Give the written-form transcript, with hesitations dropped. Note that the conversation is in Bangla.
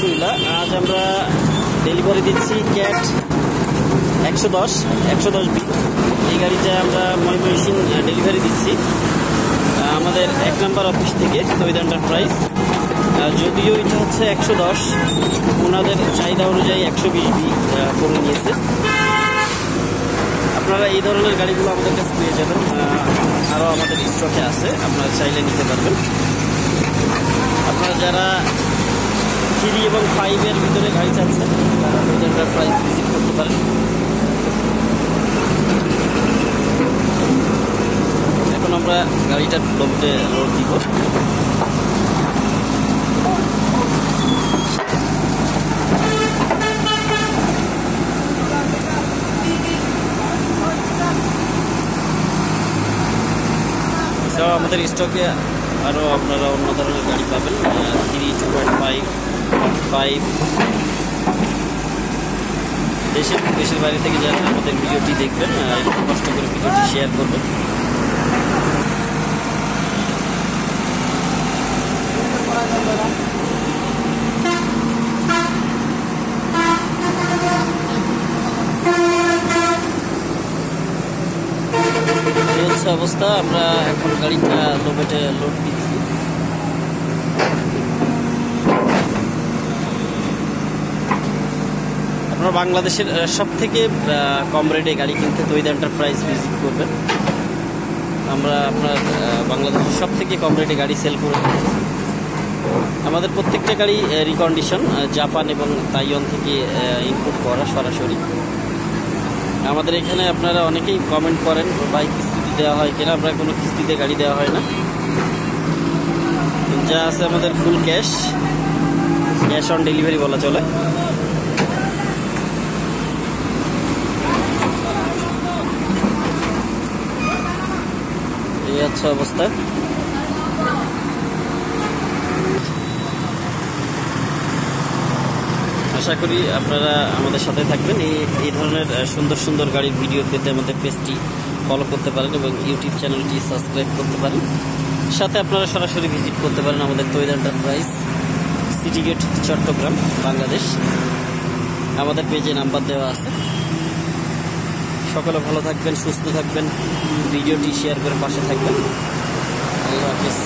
আলহামদুলিল্লাহ, আজ আমরা ডেলিভারি দিচ্ছি ক্যাট 110 বি। এই গাড়িটা আমরা ময়মনসিং ডেলিভারি দিচ্ছি আমাদের 1 নম্বর অফিস থেকে, তৈরি এন্টারপ্রাইজ। যদিও এটা হচ্ছে 110, ওনাদের চাহিদা অনুযায়ী 120 বি করে নিয়েছে। আপনারা এই ধরনের গাড়িগুলো আমাদের কাছে পেয়ে যাবেন, আরও আমাদের স্টকে আছে, আপনারা চাইলে নিতে পারবেন। আপনারা যারা 3 এবং 5-এর ভিতরে গাড়ি চাচ্ছেন তারা তৈরি এন্টারপ্রাইজ ভিজিট করতে পারেন। এখন আমরা গাড়িটার লবটে লোড দিব। আমাদের স্টকে আরও আপনারা অন্য ধরনের গাড়ি পাবেন, 3, 2.5, 5। দেশের বাইরে থেকে যারা আমাদের ভিডিওটি দেখবেন, কষ্ট করে ভিডিওটি শেয়ার করবেন। এই হচ্ছে অবস্থা, আমরা এখন গাড়িটা লোবেটে লোড দিচ্ছি। আপনারা বাংলাদেশের সব থেকে কম রেটে গাড়ি কিনতে তৈরি এন্টারপ্রাইজ ভিজিট করবেন। আমরা আপনার বাংলাদেশের সব থেকে কম রেটে গাড়ি সেল করে থাকি। আমাদের প্রত্যেকটা গাড়ি রিকন্ডিশন জাপান এবং তাইওয়ান থেকে ইম্পোর্ট করা সরাসরি। আমাদের এখানে আপনারা অনেকেই কমেন্ট করেন ভাই কিস্তিতে দেওয়া হয় কিনা, আমরা কোনো কিস্তিতে গাড়ি দেওয়া হয় না। যা আছে আমাদের ফুল ক্যাশ অন ডেলিভারি বলা চলে। এই হচ্ছে অবস্থা। আশা করি আপনারা আমাদের সাথে থাকবেন। এই ধরনের সুন্দর সুন্দর গাড়ির ভিডিও পেতে আমাদের পেজটি ফলো করতে পারেন এবং ইউটিউব চ্যানেলটি সাবস্ক্রাইব করতে পারেন। সাথে আপনারা সরাসরি ভিজিট করতে পারেন আমাদের তৈরি enterprise, City Gate, Chattogram, Bangladesh. আমাদের পেজে নাম্বার দেওয়া আছে। সকলে ভালো থাকবেন, সুস্থ থাকবেন, ভিডিওটি শেয়ার করে পাশে থাকবেন। আল্লাহ হাফেজ।